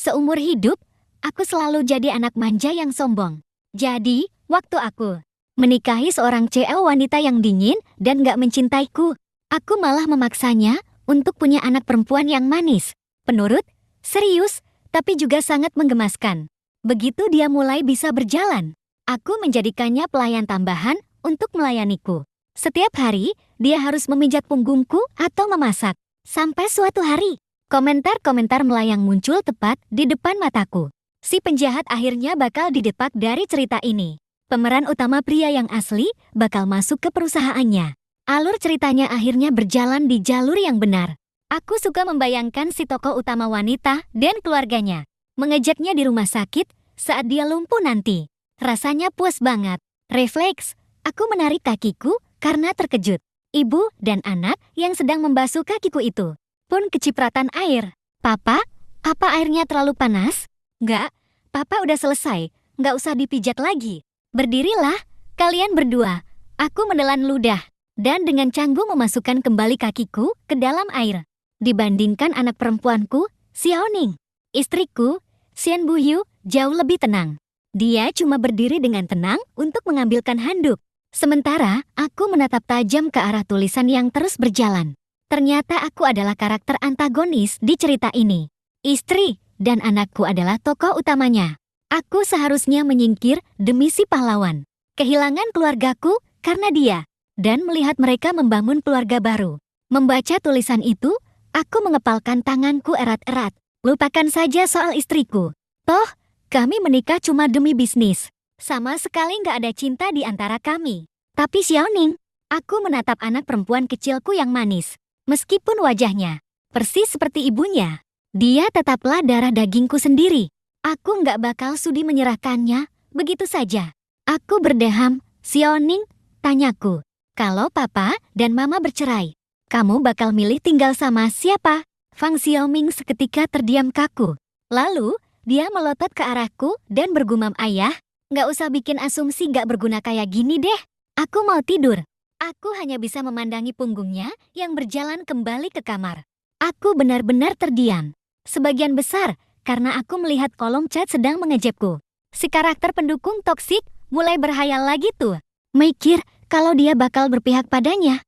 Seumur hidup, aku selalu jadi anak manja yang sombong. Jadi, waktu aku menikahi seorang CEO wanita yang dingin dan gak mencintaiku, aku malah memaksanya untuk punya anak perempuan yang manis, penurut, serius, tapi juga sangat menggemaskan. Begitu dia mulai bisa berjalan, aku menjadikannya pelayan tambahan untuk melayaniku. Setiap hari, dia harus memijat punggungku atau memasak. Sampai suatu hari, komentar-komentar melayang muncul tepat di depan mataku. Si penjahat akhirnya bakal didepak dari cerita ini. Pemeran utama pria yang asli bakal masuk ke perusahaannya. Alur ceritanya akhirnya berjalan di jalur yang benar. Aku suka membayangkan si tokoh utama wanita dan keluarganya mengejaknya di rumah sakit saat dia lumpuh nanti. Rasanya puas banget. Refleks, aku menarik kakiku karena terkejut. Ibu dan anak yang sedang membasuh kakiku itu pun kecipratan air. Papa, apa airnya terlalu panas? Enggak, Papa udah selesai, nggak usah dipijat lagi. Berdirilah, kalian berdua. Aku menelan ludah, dan dengan canggung memasukkan kembali kakiku ke dalam air. Dibandingkan anak perempuanku, Xiaoning, istriku, Xian Buyu, jauh lebih tenang. Dia cuma berdiri dengan tenang untuk mengambilkan handuk. Sementara, aku menatap tajam ke arah tulisan yang terus berjalan. Ternyata aku adalah karakter antagonis di cerita ini. Istri dan anakku adalah tokoh utamanya. Aku seharusnya menyingkir demi si pahlawan. Kehilangan keluargaku karena dia. Dan melihat mereka membangun keluarga baru. Membaca tulisan itu, aku mengepalkan tanganku erat-erat. Lupakan saja soal istriku. Toh, kami menikah cuma demi bisnis. Sama sekali nggak ada cinta di antara kami. Tapi Xiaoning, aku menatap anak perempuan kecilku yang manis. Meskipun wajahnya persis seperti ibunya, dia tetaplah darah dagingku sendiri. Aku nggak bakal sudi menyerahkannya begitu saja. Aku berdeham. Xiaoning, tanyaku. Kalau papa dan mama bercerai, kamu bakal milih tinggal sama siapa? Fang Xiaoming seketika terdiam kaku. Lalu, dia melotot ke arahku dan bergumam, ayah, nggak usah bikin asumsi nggak berguna kayak gini deh. Aku mau tidur. Aku hanya bisa memandangi punggungnya yang berjalan kembali ke kamar. Aku benar-benar terdiam. Sebagian besar karena aku melihat kolom chat sedang mengejekku. Si karakter pendukung toksik mulai berhayal lagi tuh. Mikir kalau dia bakal berpihak padanya.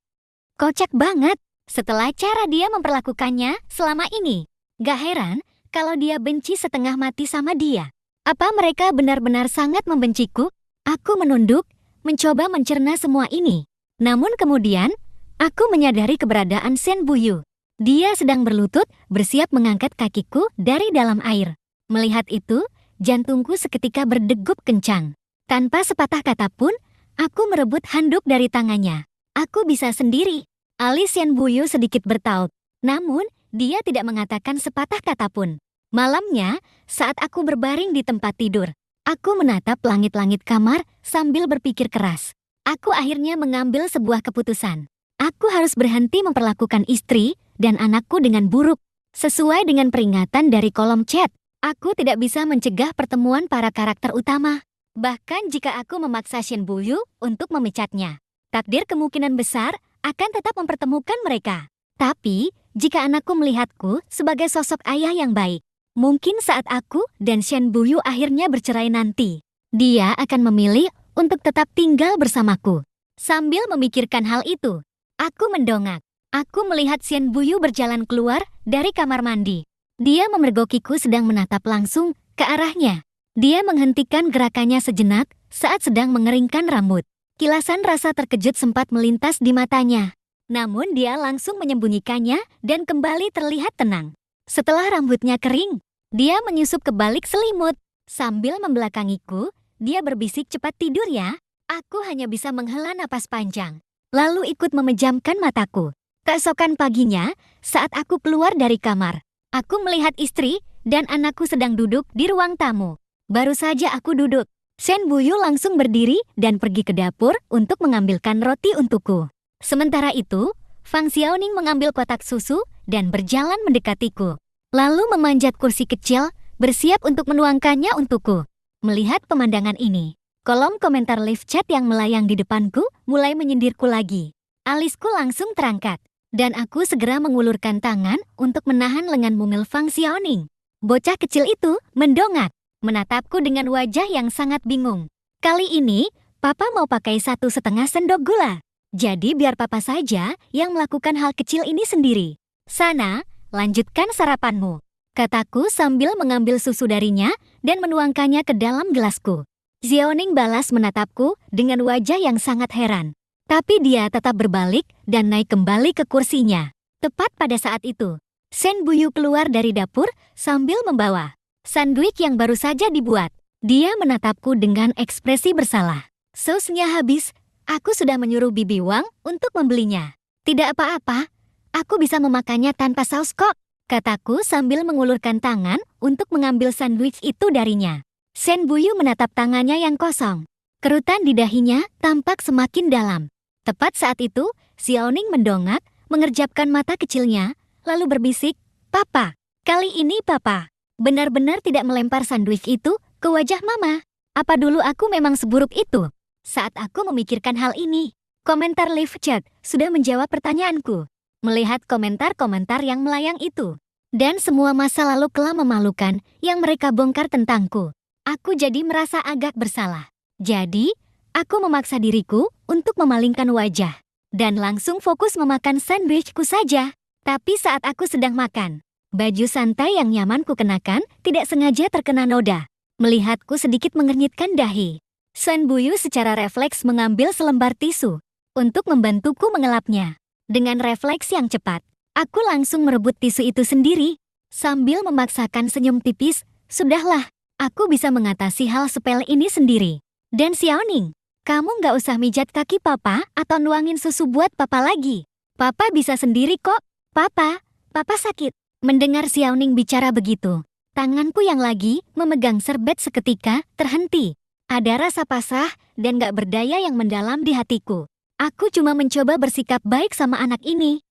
Kocak banget setelah cara dia memperlakukannya selama ini. Gak heran kalau dia benci setengah mati sama dia. Apa mereka benar-benar sangat membenciku? Aku menunduk, mencoba mencerna semua ini. Namun kemudian, aku menyadari keberadaan Shen Buyu. Dia sedang berlutut, bersiap mengangkat kakiku dari dalam air. Melihat itu, jantungku seketika berdegup kencang. Tanpa sepatah kata pun, aku merebut handuk dari tangannya. Aku bisa sendiri. Alis Shen Buyu sedikit bertaut. Namun, dia tidak mengatakan sepatah kata pun. Malamnya, saat aku berbaring di tempat tidur, aku menatap langit-langit kamar sambil berpikir keras. Aku akhirnya mengambil sebuah keputusan. Aku harus berhenti memperlakukan istri dan anakku dengan buruk. Sesuai dengan peringatan dari kolom chat, aku tidak bisa mencegah pertemuan para karakter utama. Bahkan jika aku memaksa Shen Buyu untuk memecatnya, takdir kemungkinan besar akan tetap mempertemukan mereka. Tapi, jika anakku melihatku sebagai sosok ayah yang baik, mungkin saat aku dan Shen Buyu akhirnya bercerai nanti, dia akan memilih untuk tetap tinggal bersamaku. Sambil memikirkan hal itu, aku mendongak. Aku melihat Shen Buyu berjalan keluar dari kamar mandi. Dia memergokiku sedang menatap langsung ke arahnya. Dia menghentikan gerakannya sejenak saat sedang mengeringkan rambut. Kilasan rasa terkejut sempat melintas di matanya. Namun dia langsung menyembunyikannya dan kembali terlihat tenang. Setelah rambutnya kering, dia menyusup ke balik selimut. Sambil membelakangiku, dia berbisik, cepat tidur ya. Aku hanya bisa menghela napas panjang, lalu ikut memejamkan mataku. Keesokan paginya, saat aku keluar dari kamar, aku melihat istri dan anakku sedang duduk di ruang tamu. Baru saja aku duduk, Shen Buyu langsung berdiri dan pergi ke dapur untuk mengambilkan roti untukku. Sementara itu, Fang Xiaoning mengambil kotak susu dan berjalan mendekatiku. Lalu memanjat kursi kecil, bersiap untuk menuangkannya untukku. Melihat pemandangan ini, kolom komentar live chat yang melayang di depanku mulai menyindirku lagi. Alisku langsung terangkat, dan aku segera mengulurkan tangan untuk menahan lengan mungil Fang Xiaoning. Bocah kecil itu mendongak, menatapku dengan wajah yang sangat bingung. Kali ini, Papa mau pakai 1,5 sendok gula. Jadi biar Papa saja yang melakukan hal kecil ini sendiri. Sana, lanjutkan sarapanmu, kataku sambil mengambil susu darinya dan menuangkannya ke dalam gelasku. Xiaoning balas menatapku dengan wajah yang sangat heran. Tapi dia tetap berbalik dan naik kembali ke kursinya. Tepat pada saat itu, Shen Buyu keluar dari dapur sambil membawa sandwich yang baru saja dibuat. Dia menatapku dengan ekspresi bersalah. Sausnya habis, aku sudah menyuruh Bibi Wang untuk membelinya. Tidak apa-apa, aku bisa memakannya tanpa saus kok, kataku sambil mengulurkan tangan untuk mengambil sandwich itu darinya. Shen Buyu menatap tangannya yang kosong. Kerutan di dahinya tampak semakin dalam. Tepat saat itu, Xiaoning mendongak, mengerjapkan mata kecilnya, lalu berbisik, "Papa, kali ini Papa benar-benar tidak melempar sandwich itu ke wajah Mama. Apa dulu aku memang seburuk itu?" Saat aku memikirkan hal ini, komentar live chat sudah menjawab pertanyaanku. Melihat komentar-komentar yang melayang itu, dan semua masa lalu kelam memalukan yang mereka bongkar tentangku, aku jadi merasa agak bersalah. Jadi, aku memaksa diriku untuk memalingkan wajah dan langsung fokus memakan sandwichku saja. Tapi saat aku sedang makan, baju santai yang nyaman ku kenakan tidak sengaja terkena noda. Melihatku sedikit mengernyitkan dahi, Shen Buyu secara refleks mengambil selembar tisu untuk membantuku mengelapnya. Dengan refleks yang cepat, aku langsung merebut tisu itu sendiri. Sambil memaksakan senyum tipis, "Sudahlah, aku bisa mengatasi hal sepele ini sendiri. Dan Xiaoning, kamu nggak usah mijat kaki Papa atau nuangin susu buat Papa lagi. Papa bisa sendiri kok. Papa sakit." Mendengar Xiaoning bicara begitu, tanganku yang lagi memegang serbet seketika terhenti. Ada rasa pasrah dan gak berdaya yang mendalam di hatiku. Aku cuma mencoba bersikap baik sama anak ini.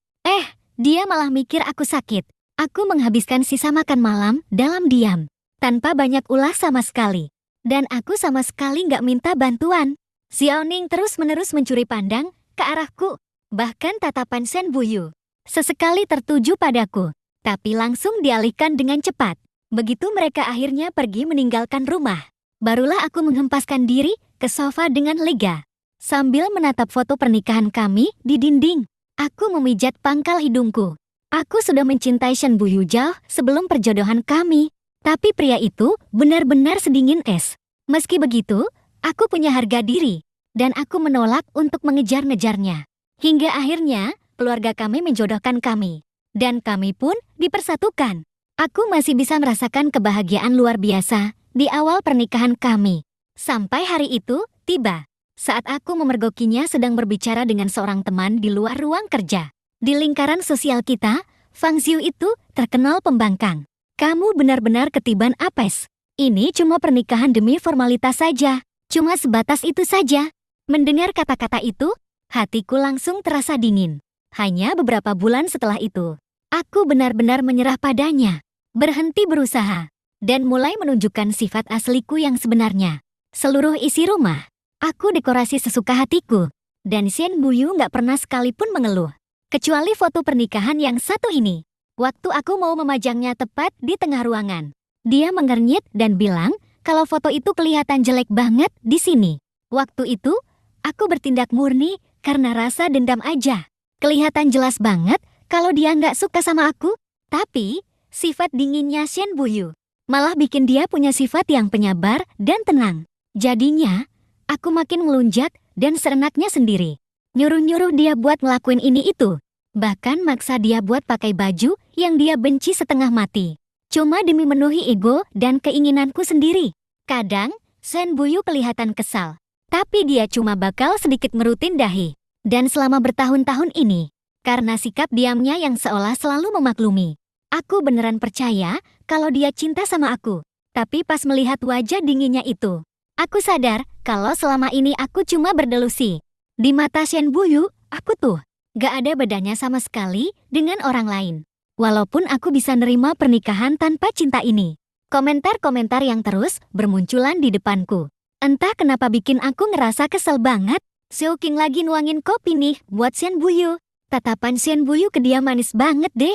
Dia malah mikir aku sakit. Aku menghabiskan sisa makan malam dalam diam, tanpa banyak ulah sama sekali. Dan aku sama sekali gak minta bantuan. Xiaoning terus-menerus mencuri pandang ke arahku. Bahkan tatapan Shen Buyu sesekali tertuju padaku, tapi langsung dialihkan dengan cepat. Begitu mereka akhirnya pergi meninggalkan rumah, barulah aku menghempaskan diri ke sofa dengan lega. Sambil menatap foto pernikahan kami di dinding, aku memijat pangkal hidungku. Aku sudah mencintai Shen Buyu jauh sebelum perjodohan kami. Tapi pria itu benar-benar sedingin es. Meski begitu, aku punya harga diri, dan aku menolak untuk mengejar-ngejarnya. Hingga akhirnya, keluarga kami menjodohkan kami. Dan kami pun dipersatukan. Aku masih bisa merasakan kebahagiaan luar biasa di awal pernikahan kami. Sampai hari itu tiba, saat aku memergokinya sedang berbicara dengan seorang teman di luar ruang kerja. Di lingkaran sosial kita, Fang Xiu itu terkenal pembangkang. "Kamu benar-benar ketiban apes. Ini cuma pernikahan demi formalitas saja. Cuma sebatas itu saja." Mendengar kata-kata itu, hatiku langsung terasa dingin. Hanya beberapa bulan setelah itu, aku benar-benar menyerah padanya, berhenti berusaha, dan mulai menunjukkan sifat asliku yang sebenarnya. Seluruh isi rumah, aku dekorasi sesuka hatiku, dan Shen Buyu nggak pernah sekalipun mengeluh. Kecuali foto pernikahan yang satu ini. Waktu aku mau memajangnya tepat di tengah ruangan, dia mengernyit dan bilang kalau foto itu kelihatan jelek banget di sini. Waktu itu, aku bertindak murni karena rasa dendam aja. Kelihatan jelas banget kalau dia nggak suka sama aku. Tapi, sifat dinginnya Shen Buyu malah bikin dia punya sifat yang penyabar dan tenang. Jadinya, aku makin melunjak dan seenaknya sendiri. Nyuruh-nyuruh dia buat ngelakuin ini itu. Bahkan maksa dia buat pakai baju yang dia benci setengah mati. Cuma demi memenuhi ego dan keinginanku sendiri. Kadang, Shen Buyu kelihatan kesal. Tapi dia cuma bakal sedikit ngerutin dahi. Dan selama bertahun-tahun ini, karena sikap diamnya yang seolah selalu memaklumi, aku beneran percaya kalau dia cinta sama aku. Tapi pas melihat wajah dinginnya itu, aku sadar kalau selama ini aku cuma berdelusi. Di mata Shen Buyu, aku tuh gak ada bedanya sama sekali dengan orang lain. Walaupun aku bisa nerima pernikahan tanpa cinta ini. Komentar-komentar yang terus bermunculan di depanku. Entah kenapa bikin aku ngerasa kesel banget. Xiao Qing lagi nuangin kopi nih buat Shen Buyu. Tatapan Shen Buyu ke dia manis banget deh.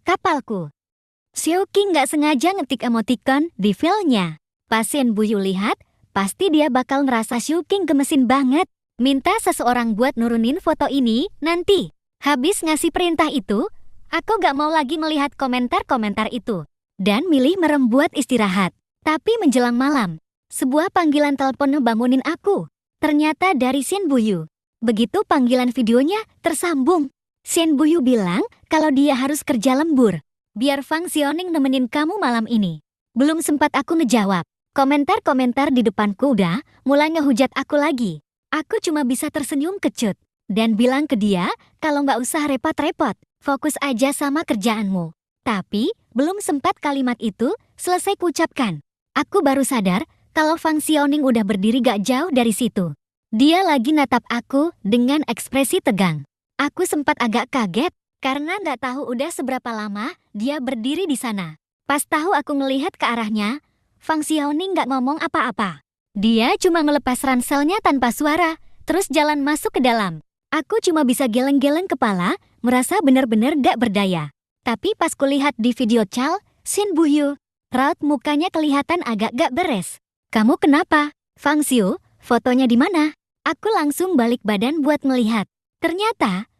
Kapalku. Xiaoqing nggak sengaja ngetik emoticon di filenya. Pas Shen Buyu lihat, pasti dia bakal ngerasa Xiaoqing gemesin banget. Minta seseorang buat nurunin foto ini nanti. Habis ngasih perintah itu, aku gak mau lagi melihat komentar-komentar itu. Dan milih merem buat istirahat. Tapi menjelang malam, sebuah panggilan telepon ngebangunin aku. Ternyata dari Shen Buyu. Begitu panggilan videonya tersambung. Shen Buyu bilang kalau dia harus kerja lembur. Biar Fang Xiaoning nemenin kamu malam ini. Belum sempat aku ngejawab. Komentar-komentar di depanku udah mulai ngehujat aku lagi. Aku cuma bisa tersenyum kecut. Dan bilang ke dia kalau nggak usah repot-repot. Fokus aja sama kerjaanmu. Tapi belum sempat kalimat itu selesai kuucapkan. Aku baru sadar kalau Fang Xiaoning udah berdiri gak jauh dari situ. Dia lagi natap aku dengan ekspresi tegang. Aku sempat agak kaget karena nggak tahu udah seberapa lama dia berdiri di sana. Pas tahu aku ngelihat ke arahnya, Fang Xiaoning nggak ngomong apa-apa. Dia cuma ngelepas ranselnya tanpa suara, terus jalan masuk ke dalam. Aku cuma bisa geleng-geleng kepala, merasa benar-benar gak berdaya. Tapi pas kulihat di video Chal, Shen Buyu, raut mukanya kelihatan agak gak beres. Kamu kenapa? Fang Xiu, fotonya di mana? Aku langsung balik badan buat melihat. Ternyata,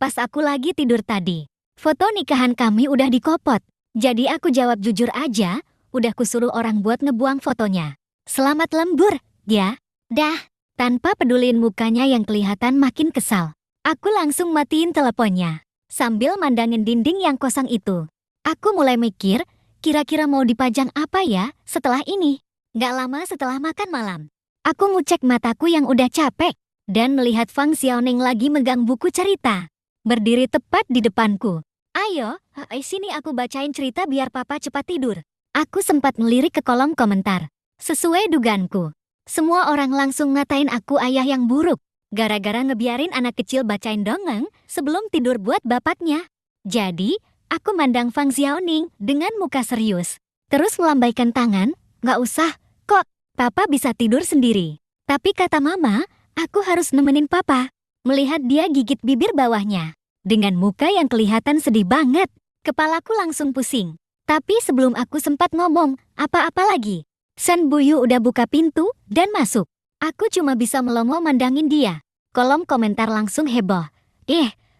pas aku lagi tidur tadi, foto nikahan kami udah dikopot. Jadi aku jawab jujur aja, udah kusuruh orang buat ngebuang fotonya. Selamat lembur, ya. Dah, tanpa peduliin mukanya yang kelihatan makin kesal. Aku langsung matiin teleponnya. Sambil mandangin dinding yang kosong itu. Aku mulai mikir, kira-kira mau dipajang apa ya setelah ini. Gak lama setelah makan malam. Aku ngucek mataku yang udah capek. Dan melihat Fang Xiaoning lagi megang buku cerita. Berdiri tepat di depanku. Ayo, sini aku bacain cerita biar papa cepat tidur. Aku sempat ngelirik ke kolom komentar. Sesuai dugaanku. Semua orang langsung ngatain aku ayah yang buruk. Gara-gara ngebiarin anak kecil bacain dongeng sebelum tidur buat bapaknya. Jadi, aku mandang Fang Xiaoning dengan muka serius. Terus melambaikan tangan, gak usah, kok, papa bisa tidur sendiri. Tapi kata mama, aku harus nemenin papa. Melihat dia gigit bibir bawahnya. Dengan muka yang kelihatan sedih banget, kepalaku langsung pusing. Tapi sebelum aku sempat ngomong apa-apa lagi, Shen Buyu udah buka pintu dan masuk. Aku cuma bisa melongo mandangin dia. Kolom komentar langsung heboh.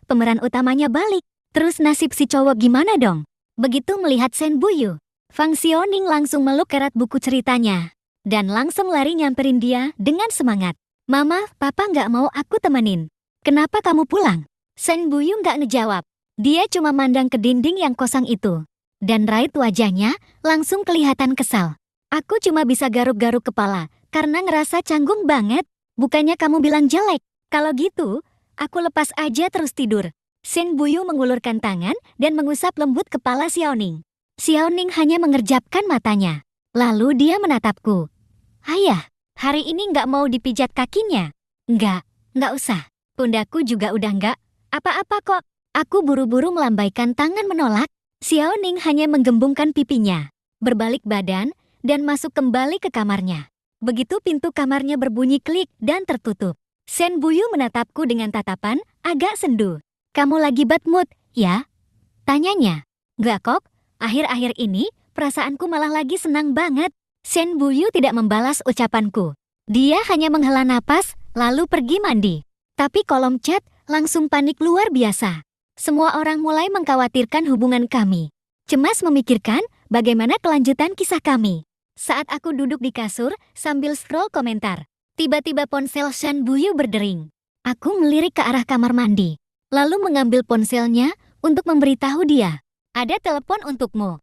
Pemeran utamanya balik. Terus nasib si cowok gimana dong? Begitu melihat Shen Buyu, Fang Xiaoning langsung meluk erat buku ceritanya. Dan langsung lari nyamperin dia dengan semangat. Mama, papa nggak mau aku temenin. Kenapa kamu pulang? Shen Buyu nggak ngejawab. Dia cuma mandang ke dinding yang kosong itu. Dan raut wajahnya langsung kelihatan kesal. Aku cuma bisa garuk-garuk kepala karena ngerasa canggung banget. Bukannya kamu bilang jelek. Kalau gitu, aku lepas aja terus tidur. Shen Buyu mengulurkan tangan dan mengusap lembut kepala Xiaoning. Xiaoning hanya mengerjapkan matanya. Lalu dia menatapku. Ayah, hari ini nggak mau dipijat kakinya? Nggak usah. Pundaku juga udah nggak apa-apa kok. Aku buru-buru melambaikan tangan menolak. Xiaoning hanya menggembungkan pipinya, berbalik badan, dan masuk kembali ke kamarnya. Begitu pintu kamarnya berbunyi klik dan tertutup. Shen Buyu menatapku dengan tatapan agak sendu. Kamu lagi bad mood, ya? Tanyanya. Nggak kok, akhir-akhir ini perasaanku malah lagi senang banget. Shen Buyu tidak membalas ucapanku. Dia hanya menghela napas, lalu pergi mandi. Tapi kolom chat langsung panik luar biasa. Semua orang mulai mengkhawatirkan hubungan kami. Cemas memikirkan bagaimana kelanjutan kisah kami. Saat aku duduk di kasur sambil scroll komentar, tiba-tiba ponsel Shen Buyu berdering. Aku melirik ke arah kamar mandi, lalu mengambil ponselnya untuk memberitahu dia. Ada telepon untukmu.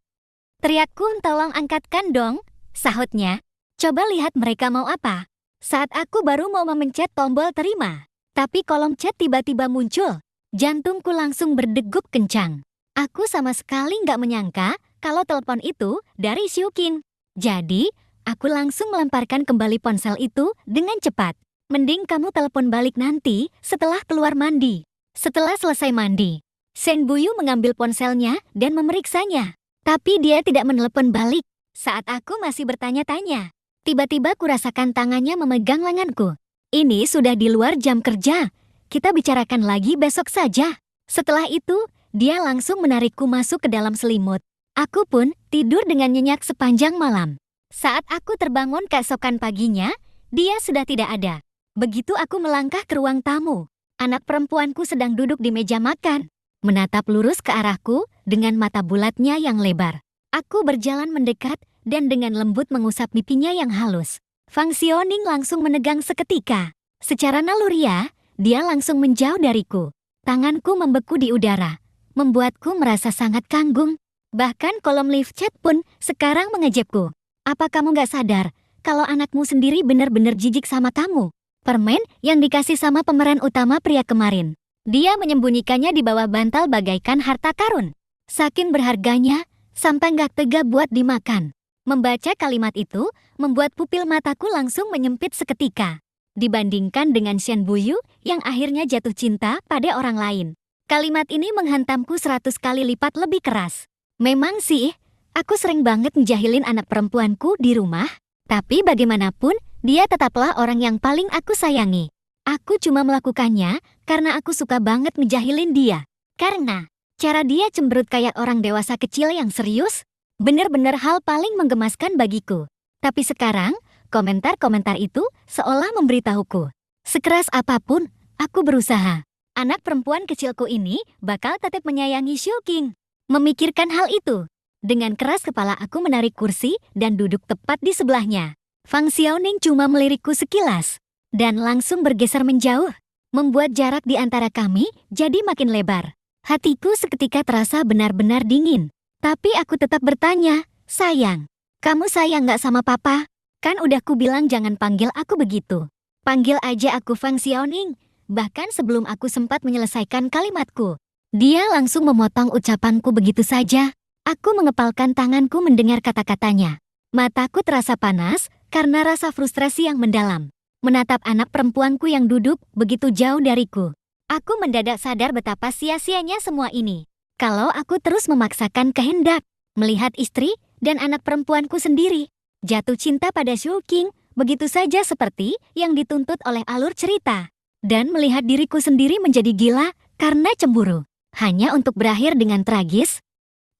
Teriakku, tolong angkatkan dong, sahutnya. Coba lihat mereka mau apa. Saat aku baru mau memencet tombol terima, tapi kolom chat tiba-tiba muncul. Jantungku langsung berdegup kencang. Aku sama sekali nggak menyangka kalau telepon itu dari Xiaoqing. Jadi, aku langsung melemparkan kembali ponsel itu dengan cepat. Mending kamu telepon balik nanti setelah keluar mandi. Setelah selesai mandi, Shen Buyu mengambil ponselnya dan memeriksanya. Tapi dia tidak menelepon balik. Saat aku masih bertanya-tanya, tiba-tiba kurasakan tangannya memegang lenganku. Ini sudah di luar jam kerja. Kita bicarakan lagi besok saja. Setelah itu, dia langsung menarikku masuk ke dalam selimut. Aku pun tidur dengan nyenyak sepanjang malam. Saat aku terbangun keesokan paginya, dia sudah tidak ada. Begitu aku melangkah ke ruang tamu, anak perempuanku sedang duduk di meja makan, menatap lurus ke arahku dengan mata bulatnya yang lebar. Aku berjalan mendekat dan dengan lembut mengusap pipinya yang halus. Fang Xiaoning langsung menegang seketika. Secara naluriah, dia langsung menjauh dariku. Tanganku membeku di udara, membuatku merasa sangat kanggung. Bahkan kolom live chat pun sekarang mengejekku. Apa kamu gak sadar kalau anakmu sendiri benar-benar jijik sama kamu? Permen yang dikasih sama pemeran utama pria kemarin. Dia menyembunyikannya di bawah bantal bagaikan harta karun. Saking berharganya, sampai gak tega buat dimakan. Membaca kalimat itu membuat pupil mataku langsung menyempit seketika. Dibandingkan dengan Shen Buyu yang akhirnya jatuh cinta pada orang lain. Kalimat ini menghantamku 100 kali lipat lebih keras. Memang sih, aku sering banget ngejahilin anak perempuanku di rumah, tapi bagaimanapun, dia tetaplah orang yang paling aku sayangi. Aku cuma melakukannya karena aku suka banget ngejahilin dia. Karena cara dia cemberut kayak orang dewasa kecil yang serius, bener-bener hal paling menggemaskan bagiku. Tapi sekarang, komentar-komentar itu seolah memberitahuku. Sekeras apapun, aku berusaha. Anak perempuan kecilku ini bakal tetap menyayangi Shu King. Memikirkan hal itu, dengan keras kepala aku menarik kursi dan duduk tepat di sebelahnya. Fang Xiaoning cuma melirikku sekilas, dan langsung bergeser menjauh, membuat jarak di antara kami jadi makin lebar. Hatiku seketika terasa benar-benar dingin, tapi aku tetap bertanya, sayang, kamu sayang gak sama papa? Kan udah ku bilang jangan panggil aku begitu. Panggil aja aku Fang Xiaoning. Bahkan sebelum aku sempat menyelesaikan kalimatku, dia langsung memotong ucapanku begitu saja. Aku mengepalkan tanganku mendengar kata-katanya. Mataku terasa panas karena rasa frustrasi yang mendalam. Menatap anak perempuanku yang duduk begitu jauh dariku. Aku mendadak sadar betapa sia-sianya semua ini. Kalau aku terus memaksakan kehendak, melihat istri dan anak perempuanku sendiri jatuh cinta pada Shu King, begitu saja seperti yang dituntut oleh alur cerita. Dan melihat diriku sendiri menjadi gila karena cemburu. Hanya untuk berakhir dengan tragis,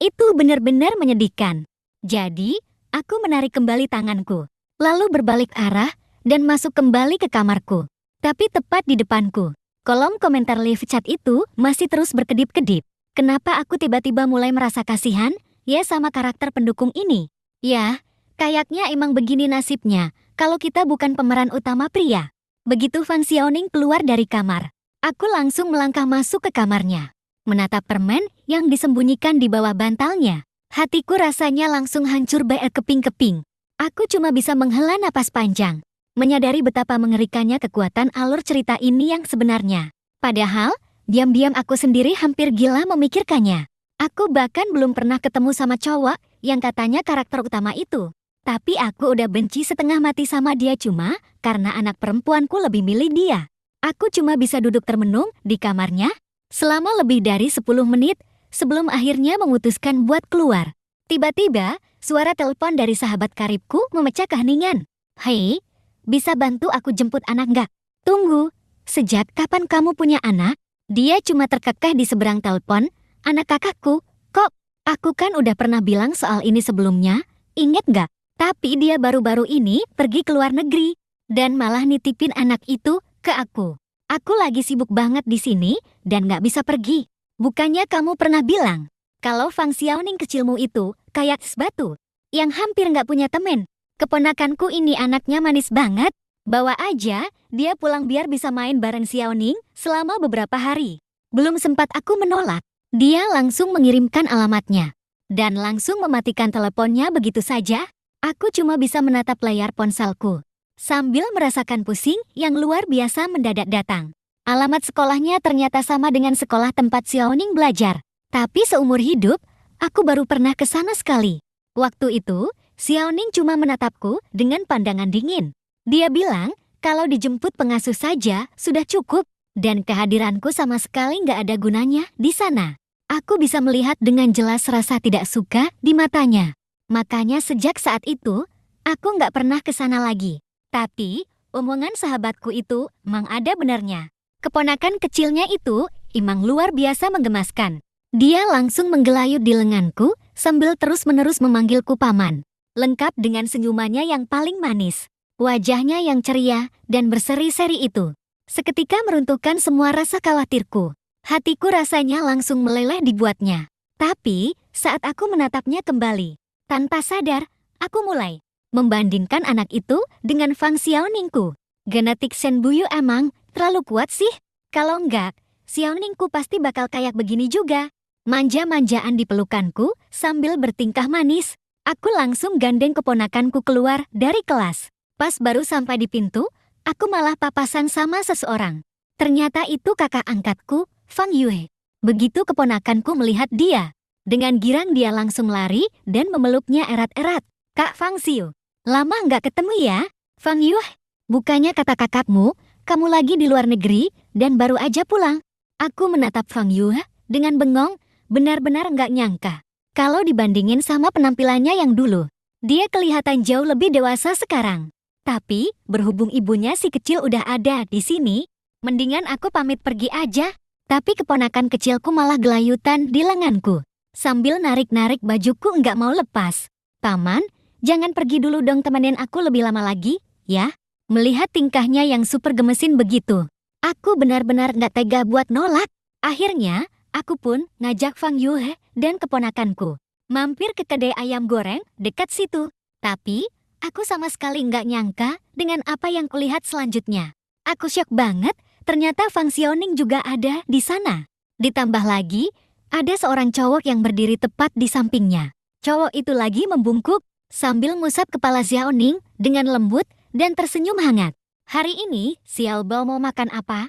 itu benar-benar menyedihkan. Jadi, aku menarik kembali tanganku, lalu berbalik arah dan masuk kembali ke kamarku. Tapi tepat di depanku, kolom komentar live chat itu masih terus berkedip-kedip. Kenapa aku tiba-tiba mulai merasa kasihan, ya sama karakter pendukung ini? Ya, kayaknya emang begini nasibnya, kalau kita bukan pemeran utama pria. Begitu Fang Xiaoning keluar dari kamar, aku langsung melangkah masuk ke kamarnya. Menatap permen yang disembunyikan di bawah bantalnya. Hatiku rasanya langsung hancur berkeping-keping. Aku cuma bisa menghela napas panjang, menyadari betapa mengerikannya kekuatan alur cerita ini yang sebenarnya. Padahal, diam-diam aku sendiri hampir gila memikirkannya. Aku bahkan belum pernah ketemu sama cowok yang katanya karakter utama itu. Tapi aku udah benci setengah mati sama dia cuma karena anak perempuanku lebih milih dia. Aku cuma bisa duduk termenung di kamarnya selama lebih dari 10 menit sebelum akhirnya memutuskan buat keluar. Tiba-tiba, suara telepon dari sahabat karibku memecah keheningan. Hei, bisa bantu aku jemput anak nggak? Tunggu, sejak kapan kamu punya anak? Dia cuma terkekeh di seberang telepon. Anak kakakku, kok? Aku kan udah pernah bilang soal ini sebelumnya, inget nggak? Tapi dia baru-baru ini pergi ke luar negeri dan malah nitipin anak itu ke aku. Aku lagi sibuk banget di sini dan gak bisa pergi. Bukannya kamu pernah bilang kalau Fang Xiaoning kecilmu itu kayak es batu yang hampir gak punya temen. Keponakanku ini anaknya manis banget. Bawa aja dia pulang biar bisa main bareng Xiaoning selama beberapa hari. Belum sempat aku menolak, dia langsung mengirimkan alamatnya dan langsung mematikan teleponnya begitu saja. Aku cuma bisa menatap layar ponselku sambil merasakan pusing yang luar biasa mendadak datang. Alamat sekolahnya ternyata sama dengan sekolah tempat Xiaoning belajar. Tapi seumur hidup, aku baru pernah ke sana sekali. Waktu itu, Xiaoning cuma menatapku dengan pandangan dingin. Dia bilang kalau dijemput pengasuh saja sudah cukup, dan kehadiranku sama sekali nggak ada gunanya di sana. Aku bisa melihat dengan jelas rasa tidak suka di matanya. Makanya sejak saat itu, aku nggak pernah ke sana lagi. Tapi, omongan sahabatku itu emang ada benarnya. Keponakan kecilnya itu emang luar biasa menggemaskan. Dia langsung menggelayut di lenganku sambil terus-menerus memanggilku paman. Lengkap dengan senyumannya yang paling manis. Wajahnya yang ceria dan berseri-seri itu seketika meruntuhkan semua rasa khawatirku. Hatiku rasanya langsung meleleh dibuatnya. Tapi, saat aku menatapnya kembali, tanpa sadar, aku mulai membandingkan anak itu dengan Fang Xiaoningku. Genetik Shen Buyu emang terlalu kuat sih? Kalau enggak, Xiaoningku pasti bakal kayak begini juga. Manja-manjaan di pelukanku sambil bertingkah manis. Aku langsung gandeng keponakanku keluar dari kelas. Pas baru sampai di pintu, aku malah papasan sama seseorang. Ternyata itu kakak angkatku, Fang Yue. Begitu keponakanku melihat dia, dengan girang dia langsung lari dan memeluknya erat-erat. Kak Fang Xiu, lama nggak ketemu ya? Fang Yue, bukannya kata kakakmu, kamu lagi di luar negeri dan baru aja pulang. Aku menatap Fang Yue dengan bengong, benar-benar nggak nyangka. Kalau dibandingin sama penampilannya yang dulu, dia kelihatan jauh lebih dewasa sekarang. Tapi, berhubung ibunya si kecil udah ada di sini, mendingan aku pamit pergi aja. Tapi keponakan kecilku malah gelayutan di lenganku. Sambil narik-narik bajuku nggak mau lepas. Paman, jangan pergi dulu dong, temenin aku lebih lama lagi, ya? Melihat tingkahnya yang super gemesin begitu, aku benar-benar nggak tega buat nolak. Akhirnya, aku pun ngajak Fang Yue dan keponakanku mampir ke kedai ayam goreng dekat situ. Tapi, aku sama sekali nggak nyangka dengan apa yang kulihat selanjutnya. Aku syok banget. Ternyata Fang Xiaoning juga ada di sana. Ditambah lagi, ada seorang cowok yang berdiri tepat di sampingnya. Cowok itu lagi membungkuk sambil ngusap kepala Xiaoning dengan lembut dan tersenyum hangat. Hari ini, Xiao Bao mau makan apa?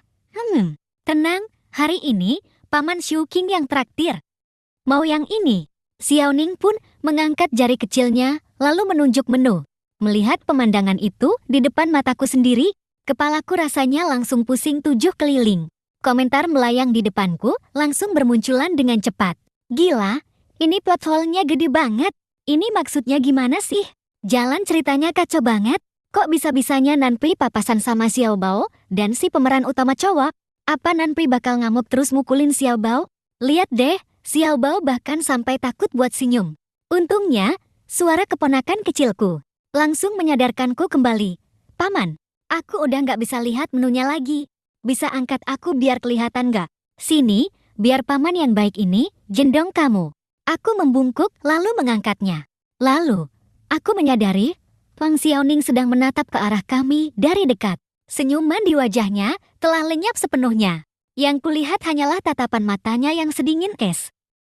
Tenang, hari ini Paman Shu Qing yang traktir. Mau yang ini? Xiaoning pun mengangkat jari kecilnya lalu menunjuk menu. Melihat pemandangan itu di depan mataku sendiri, kepalaku rasanya langsung pusing 7 keliling. Komentar melayang di depanku langsung bermunculan dengan cepat. Gila, ini plot hole-nya gede banget. Ini maksudnya gimana sih? Jalan ceritanya kacau banget. Kok bisa-bisanya Nanpui papasan sama Xiao Bao dan si pemeran utama cowok? Apa Nanpui bakal ngamuk terus mukulin Xiao Bao? Lihat deh, Xiao Bao bahkan sampai takut buat senyum. Untungnya, suara keponakan kecilku langsung menyadarkanku kembali. Paman, aku udah nggak bisa lihat menunya lagi. Bisa angkat aku biar kelihatan nggak? Sini, biar paman yang baik ini gendong kamu. Aku membungkuk lalu mengangkatnya. Lalu, aku menyadari Fang Xiaoning sedang menatap ke arah kami dari dekat. Senyuman di wajahnya telah lenyap sepenuhnya. Yang kulihat hanyalah tatapan matanya yang sedingin es.